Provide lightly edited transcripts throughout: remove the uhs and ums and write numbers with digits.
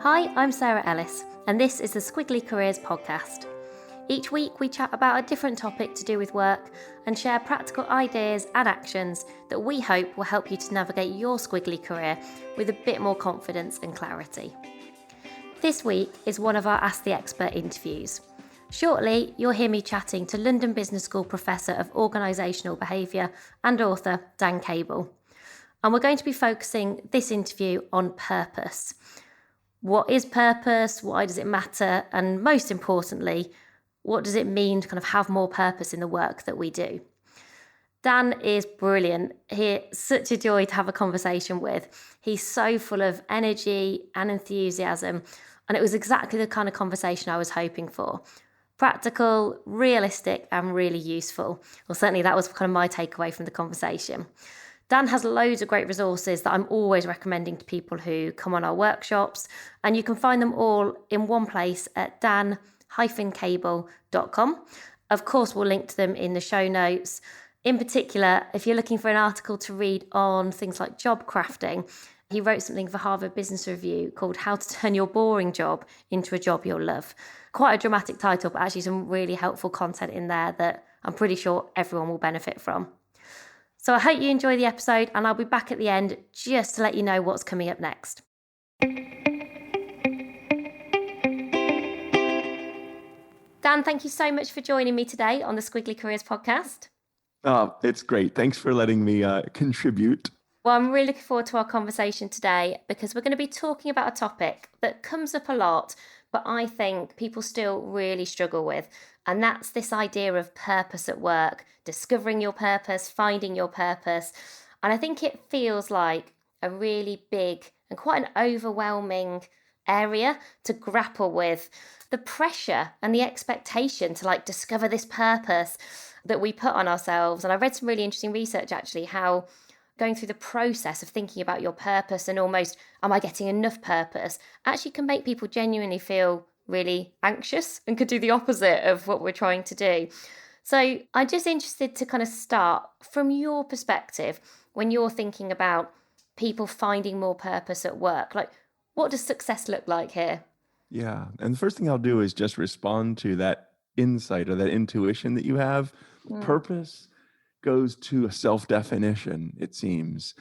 Hi, I'm Sarah Ellis, and this is the Squiggly Careers podcast. Each week we chat about a different topic to do with work and share practical ideas and actions that we hope will help you to navigate your squiggly career with a bit more confidence and clarity. This week is one of our Ask the Expert interviews. Shortly, you'll hear me chatting to London Business School Professor of Organisational Behaviour and author Dan Cable. And we're going to be focusing this interview on purpose. What is purpose? Why does it matter? And most importantly, what does it mean to kind of have more purpose in the work that we do? Dan is brilliant. He's such a joy to have a conversation with. He's so full of energy and enthusiasm, and it was exactly the kind of conversation I was hoping for. Practical, realistic, and really useful. Well, certainly that was kind of my takeaway from the conversation. Dan has loads of great resources that I'm always recommending to people who come on our workshops, and you can find them all in one place at dan-cable.com. Of course, we'll link to them in the show notes. In particular, if you're looking for an article to read on things like job crafting, he wrote something for Harvard Business Review called How to Turn Your Boring Job into a Job You'll Love. Quite a dramatic title, but actually some really helpful content in there that I'm pretty sure everyone will benefit from. So I hope you enjoy the episode, and I'll be back at the end just to let you know what's coming up next. Dan, thank you so much for joining me today on the Squiggly Careers podcast. Oh, it's great. Thanks for letting me contribute. Well, I'm really looking forward to our conversation today because we're going to be talking about a topic that comes up a lot, but I think people still really struggle with. And that's this idea of purpose at work, discovering your purpose, finding your purpose. And I think it feels like a really big and quite an overwhelming area to grapple with. The pressure and the expectation to discover this purpose that we put on ourselves. And I read some really interesting research actually, how going through the process of thinking about your purpose and almost, am I getting enough purpose, actually can make people genuinely feel really anxious and could do the opposite of what we're trying to do. So I'm just interested to kind of start from your perspective when you're thinking about people finding more purpose at work. What does success look like here? Yeah. And the first thing I'll do is just respond to that insight or that intuition that you have. Purpose goes to a self-definition, it seems.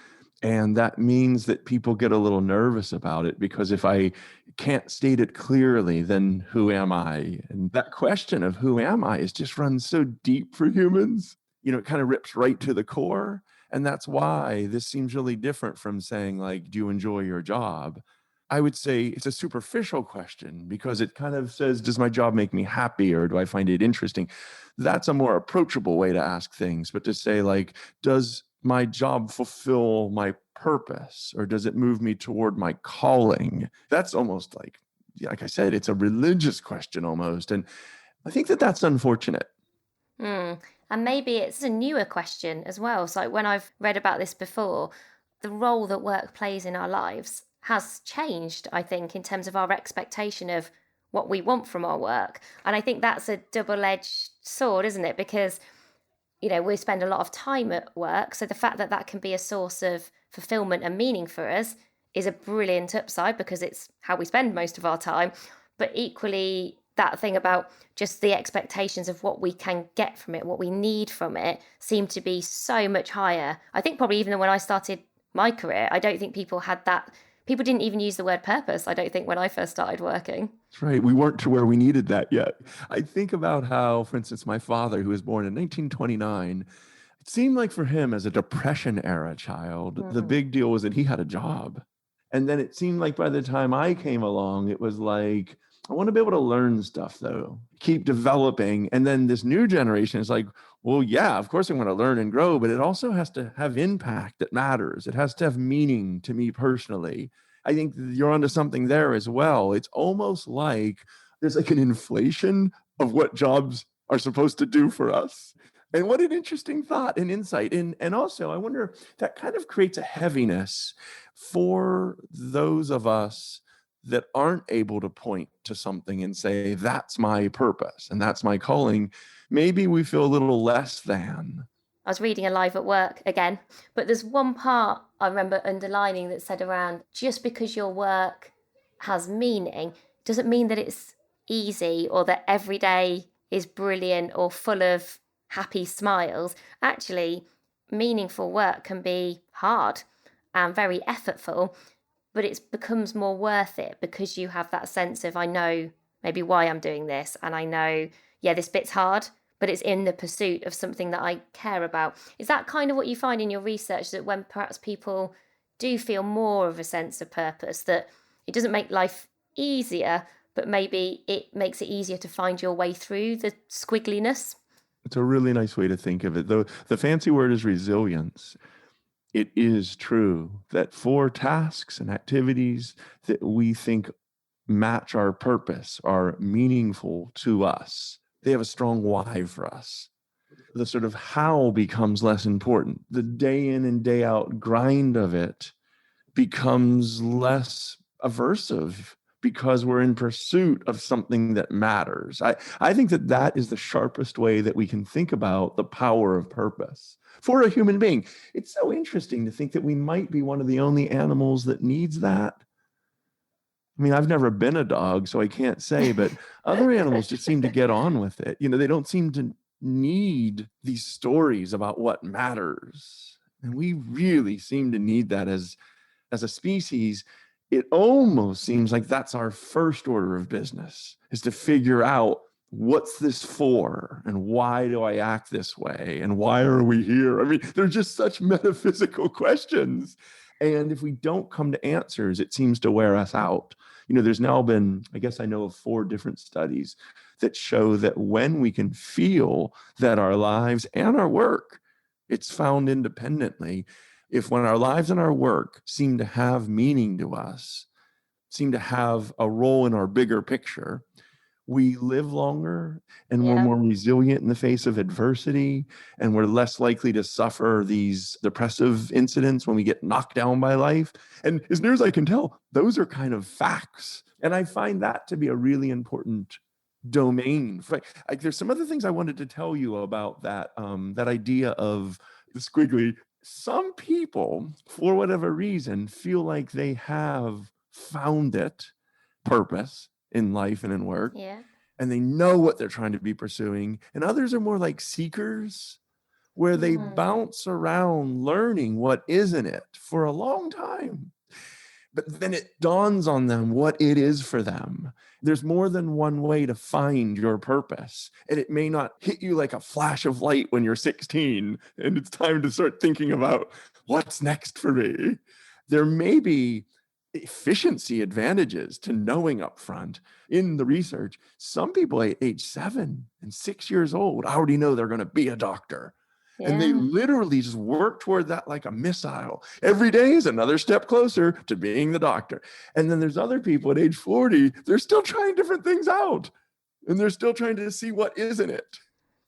And that means that people get a little nervous about it because if I can't state it clearly, then who am I? And that question of who am I is just runs so deep for humans. It kind of rips right to the core. And that's why this seems really different from saying, do you enjoy your job? I would say it's a superficial question because it kind of says, does my job make me happy or do I find it interesting? That's a more approachable way to ask things. But to say, does my job fulfill my purpose or does it move me toward my calling? That's almost like I said, it's a religious question almost. And I think that that's unfortunate. And maybe it's a newer question as well. So when I've read about this before, the role that work plays in our lives has changed, I think, in terms of our expectation of what we want from our work. And I think that's a double-edged sword, isn't it? Because, we spend a lot of time at work. So the fact that that can be a source of fulfillment and meaning for us is a brilliant upside because it's how we spend most of our time. But equally, that thing about just the expectations of what we can get from it, what we need from it, seem to be so much higher. I think probably even when I started my career, I don't think people had that. People didn't even use the word purpose, I don't think, when I first started working. That's right. We weren't to where we needed that yet. I think about how, for instance, my father, who was born in 1929, it seemed like for him as a Depression era child, the big deal was that he had a job. And then it seemed like by the time I came along, it was like, I want to be able to learn stuff, though, keep developing. And then this new generation is like, well, yeah, of course I want to learn and grow, but it also has to have impact that matters. It has to have meaning to me personally. I think you're onto something there as well. It's almost like there's an inflation of what jobs are supposed to do for us. And what an interesting thought and insight. And also, I wonder, that kind of creates a heaviness for those of us that aren't able to point to something and say, that's my purpose and that's my calling. Maybe we feel a little less than. I was reading Alive at Work again, but there's one part I remember underlining that said around, just because your work has meaning doesn't mean that it's easy or that every day is brilliant or full of happy smiles. Actually, meaningful work can be hard and very effortful, but it becomes more worth it because you have that sense of, I know maybe why I'm doing this, and I know, yeah, this bit's hard, but it's in the pursuit of something that I care about. Is that kind of what you find in your research, that when perhaps people do feel more of a sense of purpose, that it doesn't make life easier, but maybe it makes it easier to find your way through the squiggliness? It's a really nice way to think of it. Though the fancy word is resilience. It is true that for tasks and activities that we think match our purpose, are meaningful to us, they have a strong why for us. The sort of how becomes less important. The day in and day out grind of it becomes less aversive because we're in pursuit of something that matters. I think that that is the sharpest way that we can think about the power of purpose for a human being. It's so interesting to think that we might be one of the only animals that needs that. I mean, I've never been a dog, so I can't say, but other animals just seem to get on with it. They don't seem to need these stories about what matters. And we really seem to need that as a species. It almost seems like that's our first order of business, is to figure out, what's this for? And why do I act this way? And why are we here? I mean, they're just such metaphysical questions. And if we don't come to answers, it seems to wear us out. There's now been, I guess I know of 4 different studies that show that when we can feel that our lives and our work, it's found independently, if when our lives and our work seem to have meaning to us, seem to have a role in our bigger picture, we live longer and we're more resilient in the face of adversity, and we're less likely to suffer these depressive incidents when we get knocked down by life. And as near as I can tell, those are kind of facts. And I find that to be a really important domain. Like, there's some other things I wanted to tell you about that, that idea of the squiggly. Some people, for whatever reason, feel like they have found it, purpose, in life and in work. Yeah. And they know what they're trying to be pursuing. And others are more like seekers, where they bounce around learning what isn't it for a long time. But then it dawns on them what it is for them. There's more than one way to find your purpose. And it may not hit you like a flash of light when you're 16 and it's time to start thinking about what's next for me. There may be efficiency advantages to knowing upfront. In the research, some people at age 7 and 6 years old already know they're going to be a doctor. Yeah. And they literally just work toward that like a missile. Every day is another step closer to being the doctor. And then there's other people at age 40, they're still trying different things out. And they're still trying to see what isn't it.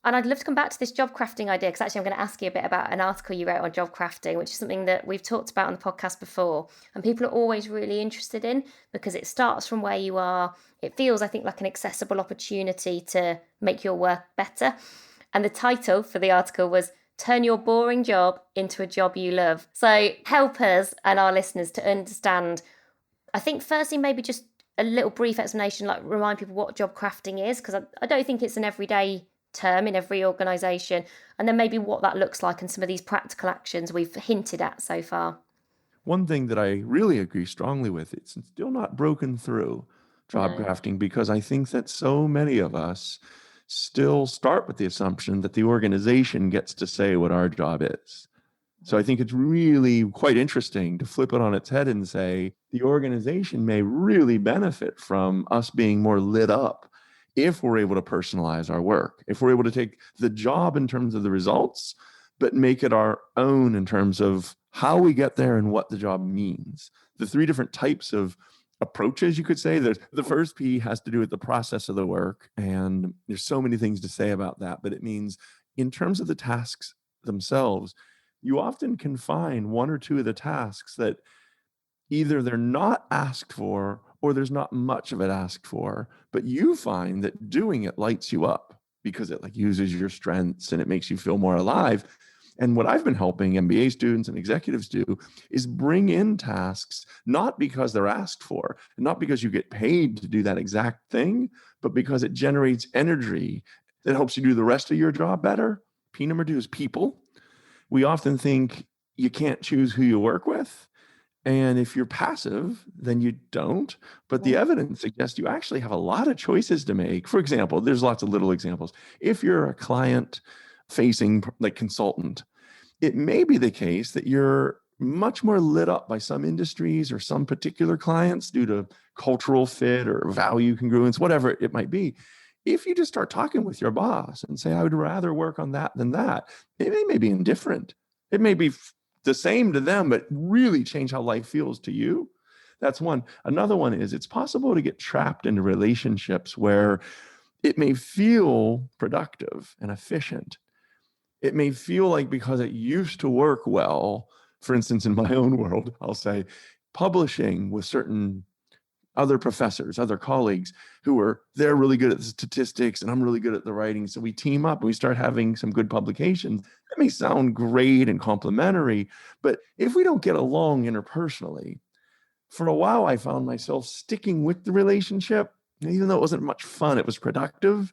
And I'd love to come back to this job crafting idea, because actually I'm going to ask you a bit about an article you wrote on job crafting, which is something that we've talked about on the podcast before. And people are always really interested in, because it starts from where you are. It feels, I think, like an accessible opportunity to make your work better. And the title for the article was "Turn Your Boring Job into a Job You Love." So help us and our listeners to understand, I think, firstly, maybe just a little brief explanation, like remind people what job crafting is, because I don't think it's an everyday term in every organisation, and then maybe what that looks like and some of these practical actions we've hinted at so far. One thing that I really agree strongly with, it's still not broken through, job crafting, because I think that so many of us still start with the assumption that the organization gets to say what our job is. So I think it's really quite interesting to flip it on its head and say the organization may really benefit from us being more lit up if we're able to personalize our work, if we're able to take the job in terms of the results, but make it our own in terms of how we get there and what the job means. The 3 different types of approaches, you could say. The first P has to do with the process of the work. And there's so many things to say about that, but it means in terms of the tasks themselves, you often can find 1 or 2 of the tasks that either they're not asked for or there's not much of it asked for, but you find that doing it lights you up because it like uses your strengths and it makes you feel more alive. And what I've been helping MBA students and executives do is bring in tasks, not because they're asked for, and not because you get paid to do that exact thing, but because it generates energy that helps you do the rest of your job better. P number 2 is people. We often think you can't choose who you work with. And if you're passive, then you don't. But the evidence suggests you actually have a lot of choices to make. For example, there's lots of little examples. If you're a client facing like consultant, it may be the case that you're much more lit up by some industries or some particular clients due to cultural fit or value congruence, whatever it might be. If you just start talking with your boss and say, I would rather work on that than that, it may be indifferent. It may be the same to them, but really change how life feels to you. That's one. Another one is it's possible to get trapped into relationships where it may feel productive and efficient. It may feel like because it used to work well, for instance, in my own world, I'll say publishing with certain other professors, other colleagues they're really good at the statistics and I'm really good at the writing. So we team up and we start having some good publications. That may sound great and complimentary, but if we don't get along interpersonally, for a while, I found myself sticking with the relationship. Even though it wasn't much fun, it was productive.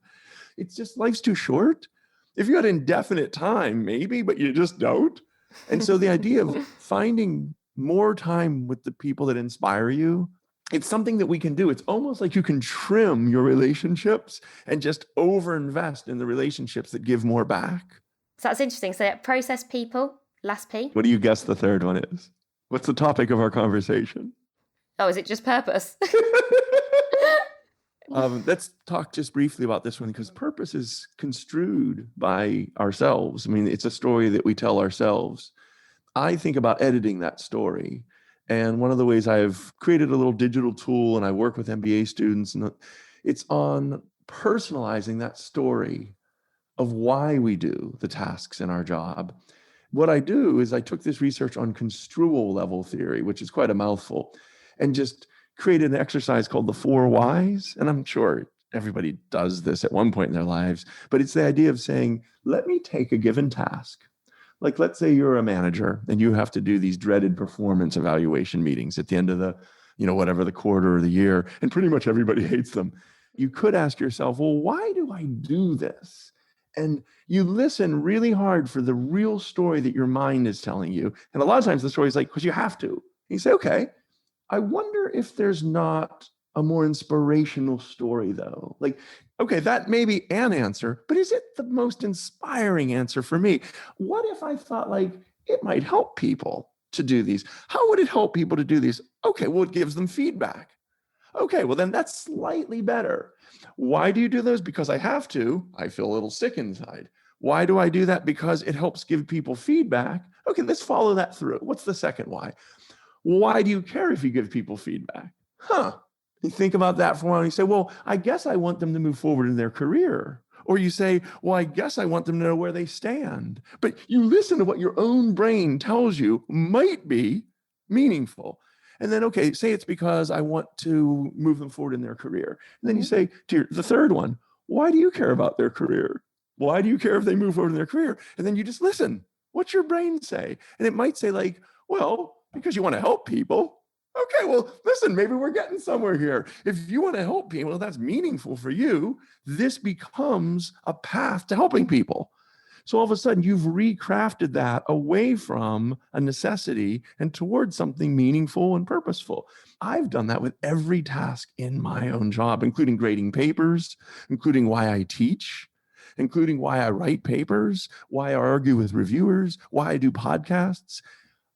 It's just life's too short. If you had indefinite time, maybe, but you just don't. And so the idea of finding more time with the people that inspire you, it's something that we can do. It's almost like you can trim your relationships and just overinvest in the relationships that give more back. So that's interesting. So process people, last P. What do you guess the third one is? What's the topic of our conversation? Oh, is it just purpose? Let's talk just briefly about this one because purpose is construed by ourselves. I mean, it's a story that we tell ourselves. I think about editing that story. And one of the ways I've created a little digital tool and I work with MBA students, and it's on personalizing that story of why we do the tasks in our job. What I do is I took this research on construal level theory, which is quite a mouthful, and just created an exercise called the 4 whys. And I'm sure everybody does this at one point in their lives, but it's the idea of saying, let me take a given task. Like, let's say you're a manager and you have to do these dreaded performance evaluation meetings at the end of the, whatever the quarter or the year, and pretty much everybody hates them. You could ask yourself, well, why do I do this? And you listen really hard for the real story that your mind is telling you. And a lot of times the story is like, because you have to. And you say, okay, I wonder if there's not a more inspirational story though. Like, okay, that may be an answer, but is it the most inspiring answer for me? What if I thought like it might help people to do these? How would it help people to do these? Okay, well, it gives them feedback. Okay, well, then that's slightly better. Why do you do those? Because I have to. I feel a little sick inside. Why do I do that? Because it helps give people feedback. Okay, let's follow that through. What's the second why? Why do you care if you give people feedback? You think about that for a while and you say, well, I guess I want them to move forward in their career. Or you say, well, I guess I want them to know where they stand. But you listen to what your own brain tells you might be meaningful. And then, okay, say it's because I want to move them forward in their career. And then you say to the third one, why do you care about their career? Why do you care if they move forward in their career? And then you just listen. What's your brain say? And it might say like, well, because you want to help people. Okay, well, listen, maybe we're getting somewhere here. If you want to help people, that's meaningful for you, this becomes a path to helping people. So all of a sudden, you've recrafted that away from a necessity and towards something meaningful and purposeful. I've done that with every task in my own job, including grading papers, including why I teach, including why I write papers, why I argue with reviewers, why I do podcasts.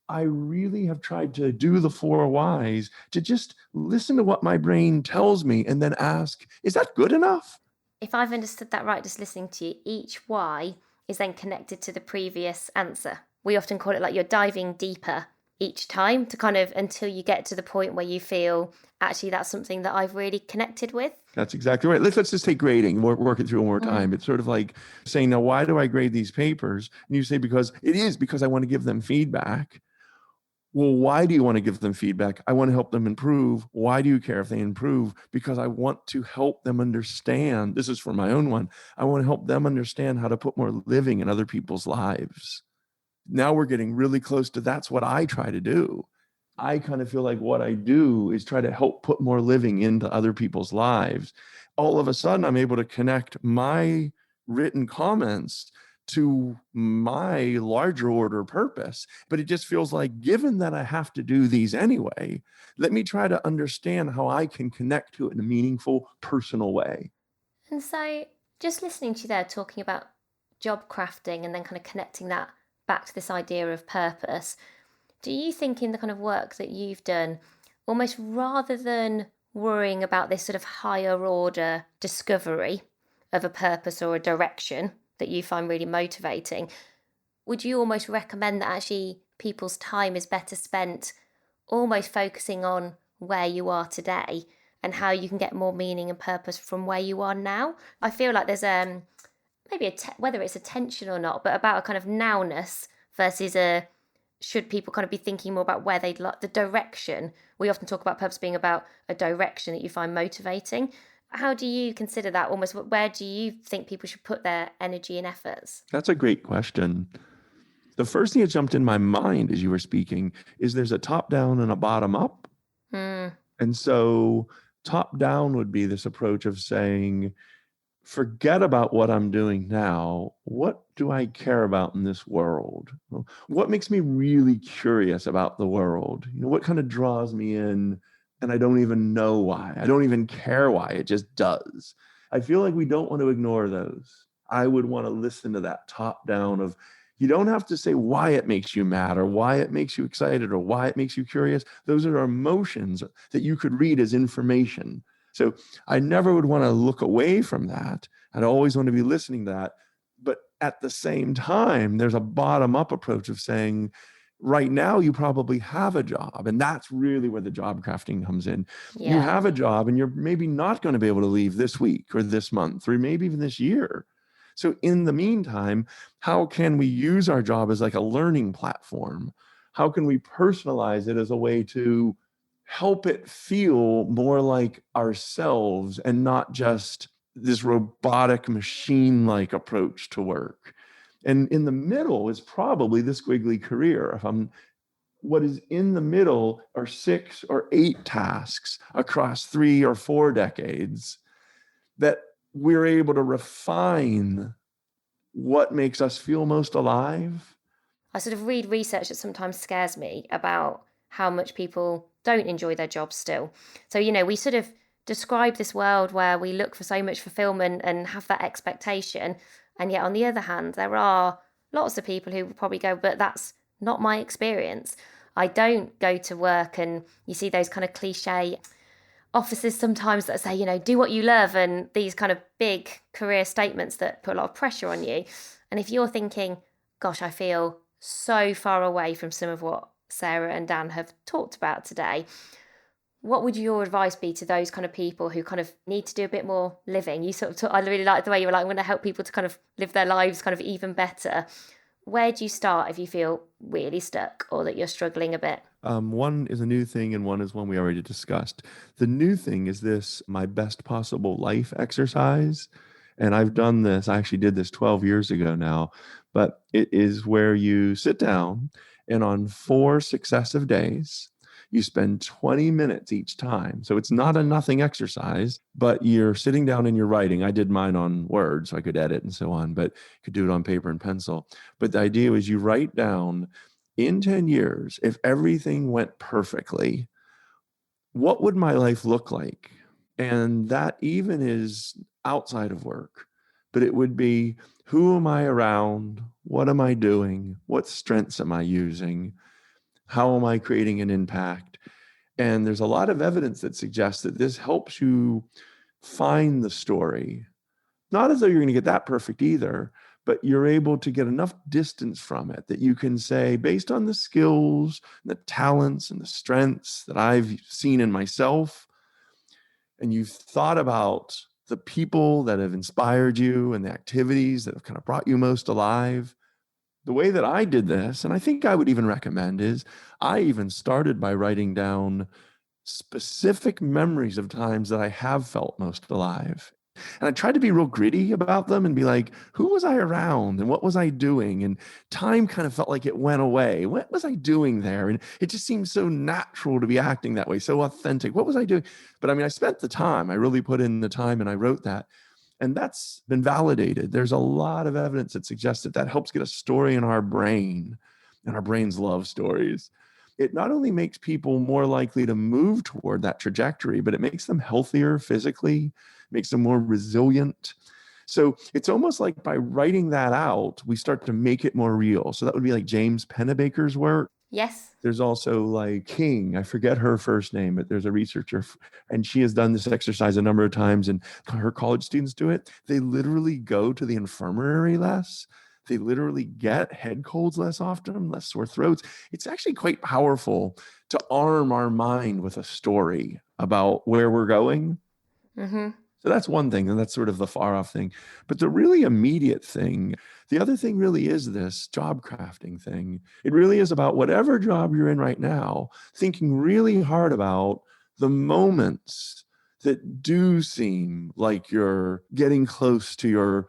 I really have tried to do the 4 whys, to just listen to what my brain tells me and then ask, is that good enough? If I've understood that right, just listening to you, each why is then connected to the previous answer. We often call it like you're diving deeper each time to kind of until you get to the point where you feel, actually, that's something that I've really connected with. That's exactly right. Let's just take grading, work it through one more time. It's sort of like saying, now, why do I grade these papers? And you say, because I want to give them feedback. Well, why do you want to give them feedback? I want to help them improve. Why do you care if they improve? Because I want to help them understand. This is for my own one. I want to help them understand how to put more living in other people's lives. Now we're getting really close to that's what I try to do. I kind of feel like what I do is try to help put more living into other people's lives. All of a sudden, I'm able to connect my written comments to my larger order purpose. But it just feels like, given that I have to do these anyway, let me try to understand how I can connect to it in a meaningful, personal way. And so, just listening to you there talking about job crafting and then kind of connecting that back to this idea of purpose, do you think in the kind of work that you've done, almost rather than worrying about this sort of higher order discovery of a purpose or a direction that you find really motivating, would you almost recommend that actually people's time is better spent almost focusing on where you are today and how you can get more meaning and purpose from where you are now? I feel like there's maybe whether it's a tension or not, but about a kind of nowness versus a should people kind of be thinking more about where they'd like the direction. We often talk about purpose being about a direction that you find motivating. How do you consider that? Almost where do you think people should put their energy and efforts? That's a great question. The first thing that jumped in my mind as you were speaking is there's a top down and a bottom up. And so top down would be this approach of saying, forget about what I'm doing now. What do I care about in this world? What makes me really curious about the world? What kind of draws me in? And I don't even know why. I don't even care why. It just does. I feel like we don't want to ignore those. I would want to listen to that top down of, you don't have to say why it makes you mad or why it makes you excited or why it makes you curious. Those are emotions that you could read as information. So I never would want to look away from that. I'd always want to be listening to that. But at the same time, there's a bottom-up approach of saying, right now, you probably have a job. And that's really where the job crafting comes in. Yeah. You have a job and you're maybe not going to be able to leave this week or this month or maybe even this year. So in the meantime, how can we use our job as like a learning platform? How can we personalize it as a way to help it feel more like ourselves and not just this robotic machine-like approach to work? And in the middle is probably the squiggly career. What is in the middle are 6 or 8 tasks across 3 or 4 decades that we're able to refine what makes us feel most alive. I sort of read research that sometimes scares me about how much people don't enjoy their jobs still. So, we sort of describe this world where we look for so much fulfillment and have that expectation. And yet, on the other hand, there are lots of people who will probably go, but that's not my experience. I don't go to work, and you see those kind of cliche offices sometimes that say, do what you love, and these kind of big career statements that put a lot of pressure on you. And if you're thinking, gosh, I feel so far away from some of what Sarah and Dan have talked about today, what would your advice be to those kind of people who kind of need to do a bit more living? You sort of I really like the way you were like, I'm going to help people to kind of live their lives kind of even better. Where do you start if you feel really stuck or that you're struggling a bit? One is a new thing and one is one we already discussed. The new thing is this, my best possible life exercise. And I've done this, I actually did this 12 years ago now, but it is where you sit down and on 4 successive days, you spend 20 minutes each time. So it's not a nothing exercise, but you're sitting down and you're writing. I did mine on Word so I could edit and so on, but you could do it on paper and pencil. But the idea is you write down, in 10 years, if everything went perfectly, what would my life look like? And that even is outside of work, but it would be, who am I around? What am I doing? What strengths am I using? How am I creating an impact? And there's a lot of evidence that suggests that this helps you find the story. Not as though you're going to get that perfect either, but you're able to get enough distance from it that you can say, based on the skills, the talents, and the strengths that I've seen in myself, and you've thought about the people that have inspired you and the activities that have kind of brought you most alive. The way that I did this, and I think I would even recommend, is I even started by writing down specific memories of times that I have felt most alive. And I tried to be real gritty about them and be like, who was I around and what was I doing? And time kind of felt like it went away. What was I doing there? And it just seemed so natural to be acting that way, so authentic. What was I doing? But I mean, I spent the time, I really put in the time and I wrote that. And that's been validated. There's a lot of evidence that suggests that that helps get a story in our brain, and our brains love stories. It not only makes people more likely to move toward that trajectory, but it makes them healthier physically, makes them more resilient. So it's almost like by writing that out, we start to make it more real. So that would be like James Pennebaker's work. Yes. There's also like King, I forget her first name, but there's a researcher, and she has done this exercise a number of times, and her college students do it. They literally go to the infirmary less. They literally get head colds less often, less sore throats. It's actually quite powerful to arm our mind with a story about where we're going. Mm-hmm. So that's one thing, and that's sort of the far off thing. But the really immediate thing, the other thing really is this job crafting thing. It really is about whatever job you're in right now, thinking really hard about the moments that do seem like you're getting close to your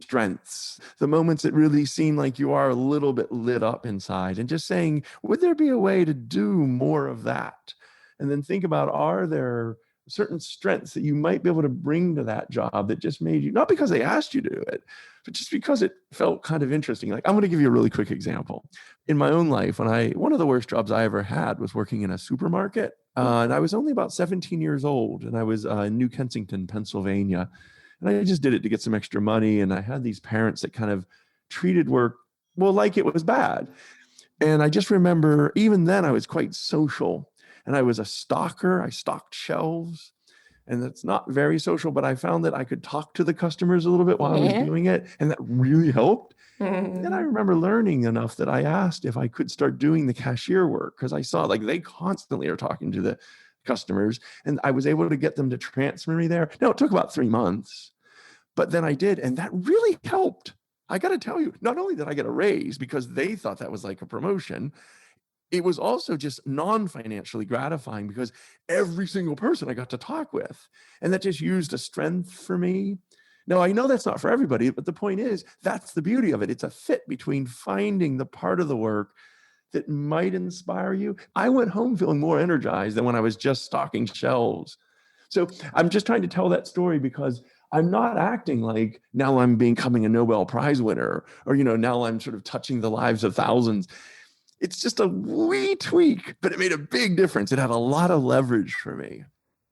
strengths, the moments that really seem like you are a little bit lit up inside, and just saying, would there be a way to do more of that? And then think about, are there certain strengths that you might be able to bring to that job that just made you, not because they asked you to do it, but just because it felt kind of interesting. Like, I'm going to give you a really quick example. In my own life, one of the worst jobs I ever had was working in a supermarket. And I was only about 17 years old, and I was in New Kensington, Pennsylvania. And I just did it to get some extra money. And I had these parents that kind of treated work, well, like it was bad. And I just remember, even then, I was quite social. And I was a stocker. I stocked shelves. And that's not very social, but I found that I could talk to the customers a little bit while I was doing it. And that really helped. And then I remember learning enough that I asked if I could start doing the cashier work, because I saw like they constantly are talking to the customers, and I was able to get them to transfer me there. Now, it took about 3 months, but then I did, and that really helped. I got to tell you, not only did I get a raise because they thought that was like a promotion, it was also just non-financially gratifying because every single person I got to talk with, and that just used a strength for me. Now, I know that's not for everybody, but the point is, that's the beauty of it. It's a fit between finding the part of the work that might inspire you. I went home feeling more energized than when I was just stocking shelves. So I'm just trying to tell that story because I'm not acting like now I'm becoming a Nobel Prize winner, or, now I'm sort of touching the lives of thousands. It's just a wee tweak, but it made a big difference. It had a lot of leverage for me.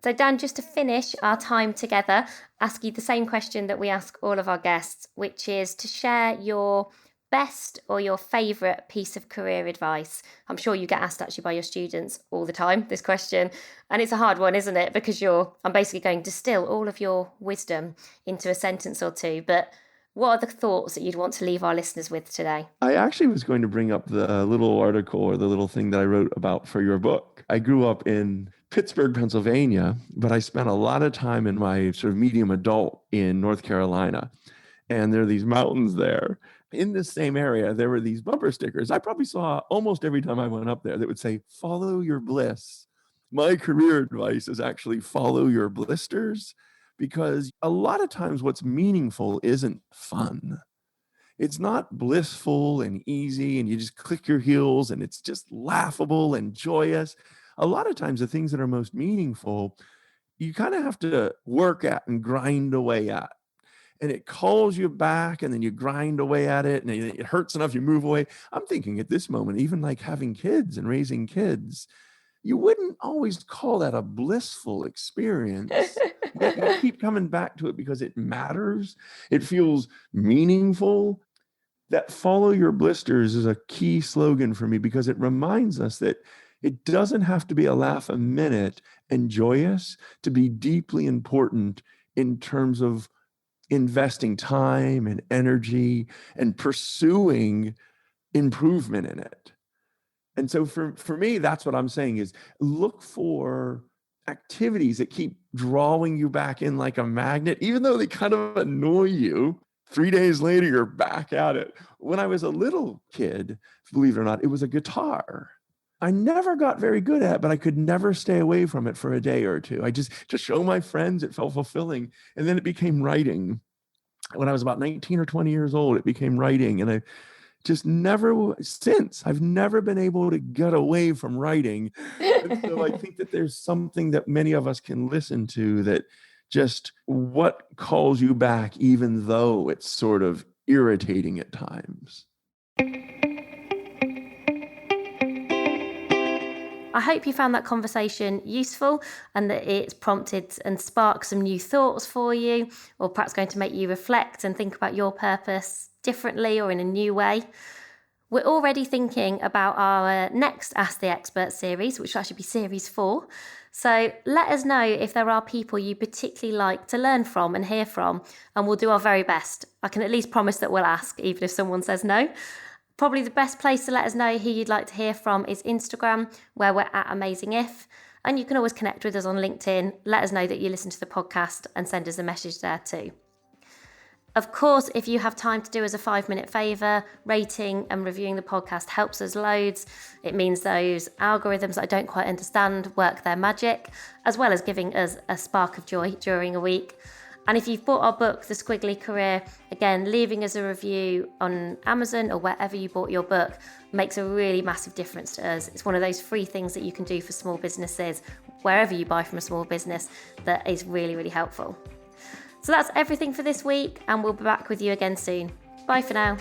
So Dan, just to finish our time together, ask you the same question that we ask all of our guests, which is to share your best or your favourite piece of career advice. I'm sure you get asked actually by your students all the time, this question. And it's a hard one, isn't it? Because I'm basically going to distill all of your wisdom into a sentence or two. But what are the thoughts that you'd want to leave our listeners with today? I actually was going to bring up the little article or the little thing that I wrote about for your book. I grew up in Pittsburgh, Pennsylvania, but I spent a lot of time in my sort of medium adult in North Carolina. And there are these mountains there. In this same area, there were these bumper stickers I probably saw almost every time I went up there that would say, "Follow your bliss." My career advice is actually follow your blisters, because a lot of times what's meaningful isn't fun. It's not blissful and easy and you just click your heels and it's just laughable and joyous. A lot of times the things that are most meaningful, you kind of have to work at and grind away at. And it calls you back, and then you grind away at it, and it hurts enough, you move away. I'm thinking at this moment, even like having kids and raising kids, you wouldn't always call that a blissful experience. Yet you keep coming back to it because it matters. It feels meaningful. That follow your blisters is a key slogan for me, because it reminds us that it doesn't have to be a laugh a minute and joyous to be deeply important in terms of investing time and energy and pursuing improvement in it. And so for me, that's what I'm saying is look for activities that keep drawing you back in like a magnet, even though they kind of annoy you. 3 days later, you're back at it. When I was a little kid, believe it or not, it was a guitar. I never got very good at, but I could never stay away from it for a day or two. I just to show my friends, it felt fulfilling. And then it became writing. When I was about 19 or 20 years old, it became writing. And I just never since, I've never been able to get away from writing. And so I think that there's something that many of us can listen to, that just what calls you back, even though it's sort of irritating at times. I hope you found that conversation useful and that it's prompted and sparked some new thoughts for you, or perhaps going to make you reflect and think about your purpose differently or in a new way. We're already thinking about our next Ask the Expert series, which will actually be series 4. So let us know if there are people you particularly like to learn from and hear from, and we'll do our very best. I can at least promise that we'll ask, even if someone says no. Probably the best place to let us know who you'd like to hear from is Instagram, where we're at AmazingIf. And you can always connect with us on LinkedIn. Let us know that you listen to the podcast and send us a message there too. Of course, if you have time to do us a 5-minute favour, rating and reviewing the podcast helps us loads. It means those algorithms that I don't quite understand work their magic, as well as giving us a spark of joy during a week. And if you've bought our book, The Squiggly Career, again, leaving us a review on Amazon or wherever you bought your book makes a really massive difference to us. It's one of those free things that you can do for small businesses, wherever you buy from a small business, that is really, really helpful. So that's everything for this week, and we'll be back with you again soon. Bye for now.